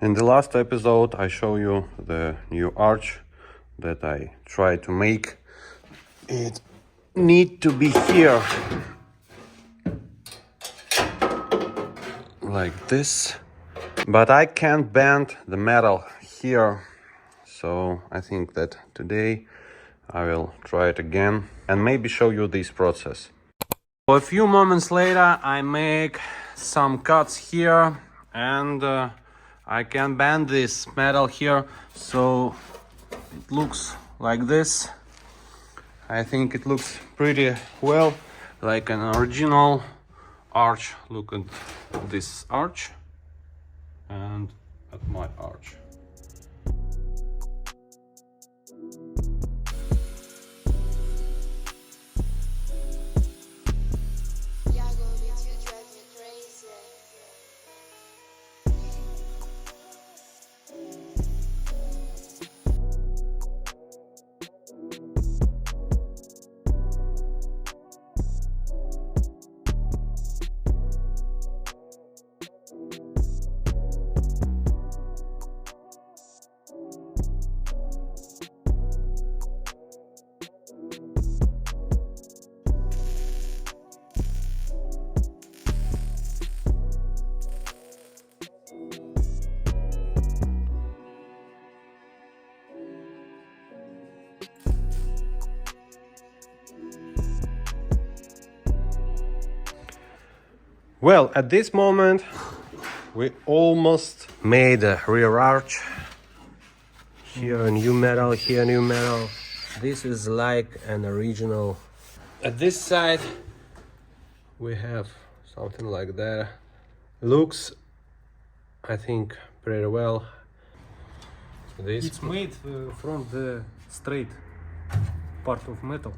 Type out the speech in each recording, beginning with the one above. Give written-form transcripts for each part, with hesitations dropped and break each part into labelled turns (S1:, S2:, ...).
S1: In the last episode I show you the new arch that I try to make. It need to be here like this, but I can't bend the metal here, so I think that today I will try it again and maybe show you this process. So a few moments later I make some cuts here and I can bend this metal here so it looks like this. I think it looks pretty well, like an original arch. Look at this arch and at my arch. Well, at this moment we almost made a rear arch. Here a new metal, here new metal. This is like an original. At this side we have something like that. Looks, I think, pretty well. This
S2: It's made from the straight part of metal.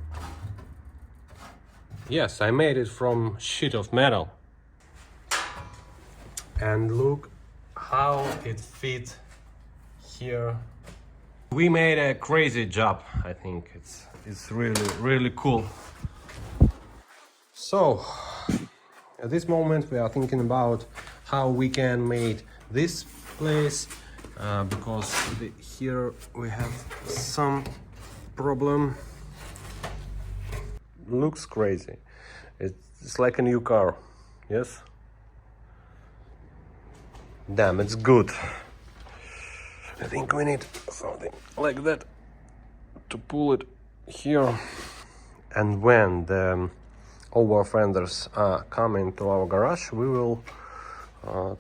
S1: Yes, I made it from sheet of metal. And look how it fits here. We made a crazy job. I think it's really cool. So at this moment we are thinking about how we can make this place because here we have some problem. Looks crazy. It's like a new car. Yes. Damn, it's good. I think we need something like that to pull it here. And when the over fenders come into our garage, we will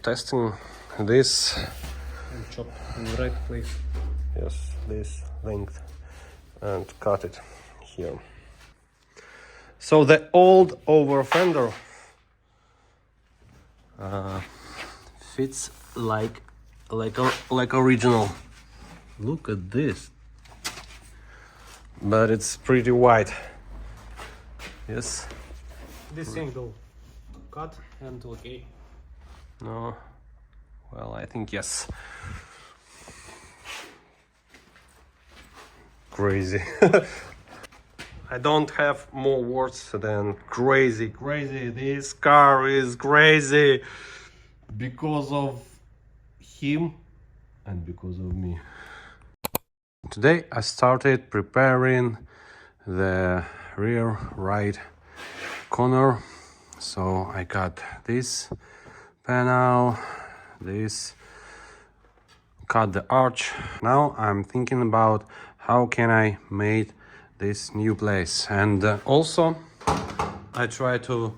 S1: testing this
S2: And chop in the right place.
S1: Yes, this length and cut it here. So the old over fender fits like original. Look at this. But it's pretty wide. Yes.
S2: This angle cut and okay.
S1: No. Well, I think yes. Crazy. I don't have more words than crazy. This car is crazy because of him and because of me. Today I started preparing the rear right corner. So I got this panel, this, cut the arch. Now I'm thinking about how can I make this new place, and also I try to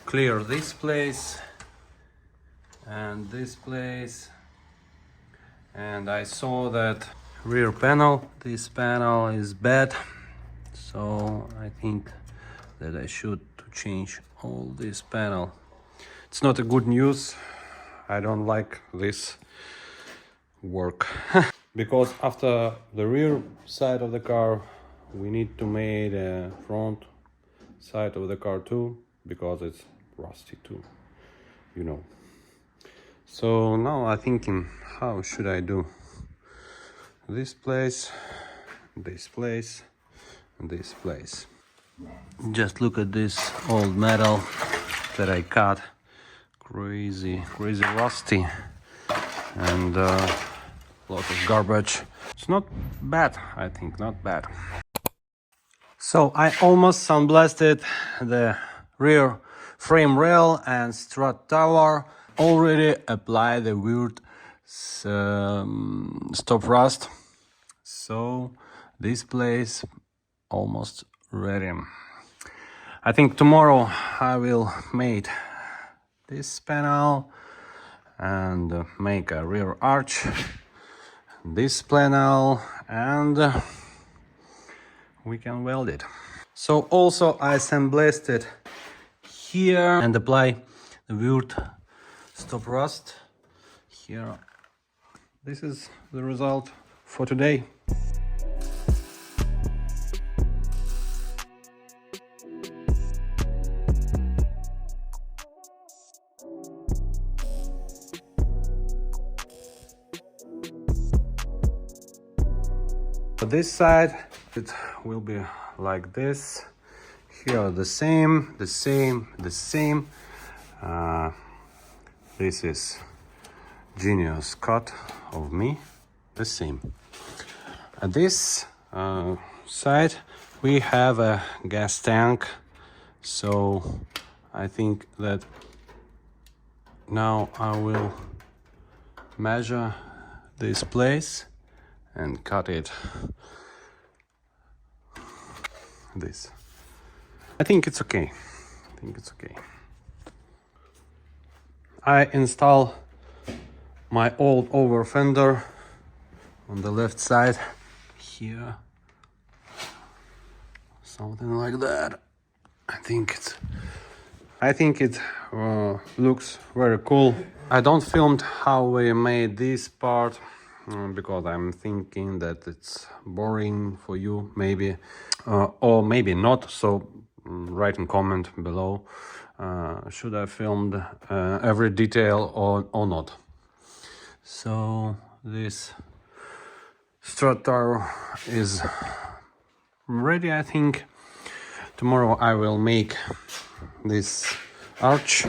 S1: clear this place and this place, and I saw that rear panel, this panel is bad, so I think that I should change all this panel. It's not a good news. I don't like this work because after the rear side of the car we need to make the front side of the car too, because it's rusty too, you know. So now I'm thinking, how should I do this place, this place, and this place. Just look at this old metal that I cut. Crazy rusty. and a lot of garbage. It's not bad, I think, not bad. So I almost sandblasted the rear frame rail and strut tower. Already applied the weird stop rust. So this place almost ready. I think tomorrow I will make this panel and make a rear arch, this panel, and we can weld it. So also I sandblasted here and apply the weird stop rust here. This is the result for today. For this side it will be like this. Here the same. This is genius cut of me, the same. At this side we have a gas tank, so I think that now I will measure this place and cut it. This. I think it's okay. I install my old over fender on the left side here, something like that. I think it looks very cool. I don't filmed how we made this part because I'm thinking that it's boring for you, maybe, or maybe not. So write in comment below. Should I filmed every detail or not? So this strut tower is ready, I think. Tomorrow I will make this arch,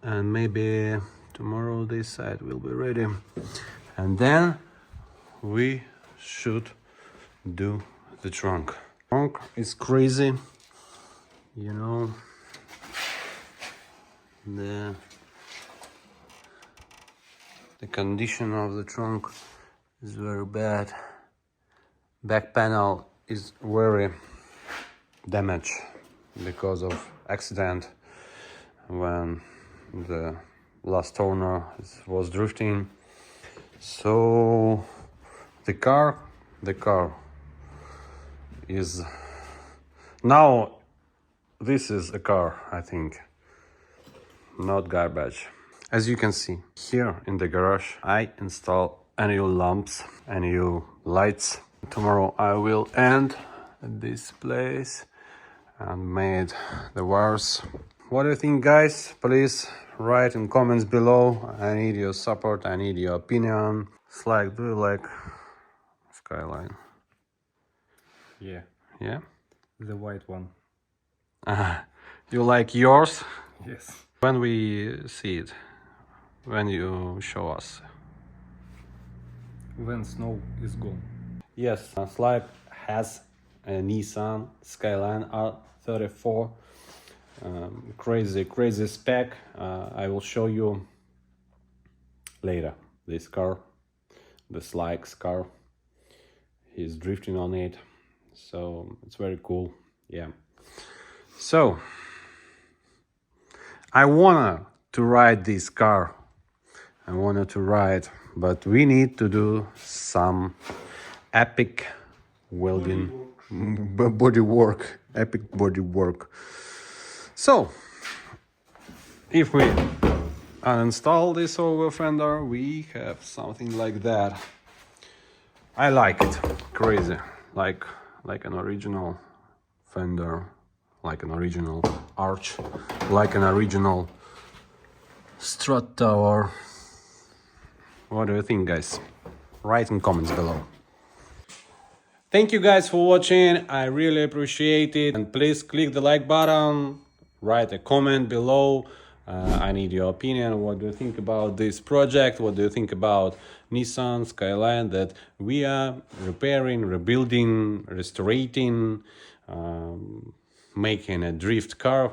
S1: and maybe tomorrow this side will be ready, and then we should do the trunk. Trunk is crazy, you know. The condition of the trunk is very bad. Back panel is very damaged because of accident when the last owner was drifting. So the car is now, this is a car, I think, not garbage. As you can see here in the garage, I install new lamps and new lights. Tomorrow I will end this place and made the wires. What do you think, guys? Please write in comments below. I need your support, I need your opinion. It's like, do you like Skyline?
S2: Yeah,
S1: Yeah?
S2: the white one.
S1: You like yours?
S2: Yes.
S1: When we see it? When you show us?
S2: When snow is gone.
S1: Yes, Slide has a Nissan Skyline R34. Crazy spec. I will show you later this car, the Slyke's car. He's drifting on it, so it's very cool. Yeah. So I wanted to ride this car. But we need to do some epic welding body work. So if we uninstall this over fender, we have something like that. I like it. Crazy, like an original fender, like an original arch, like an original strut tower. What do you think, guys? Write in comments below. Thank you guys for watching. I really appreciate it. And please click the like button, write a comment below.
S3: I need your opinion. What do you think about this project? What do you think about Nissan Skyline that we are repairing, rebuilding, restoring, making a drift car?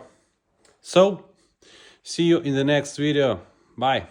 S3: So, see you in the next video. Bye.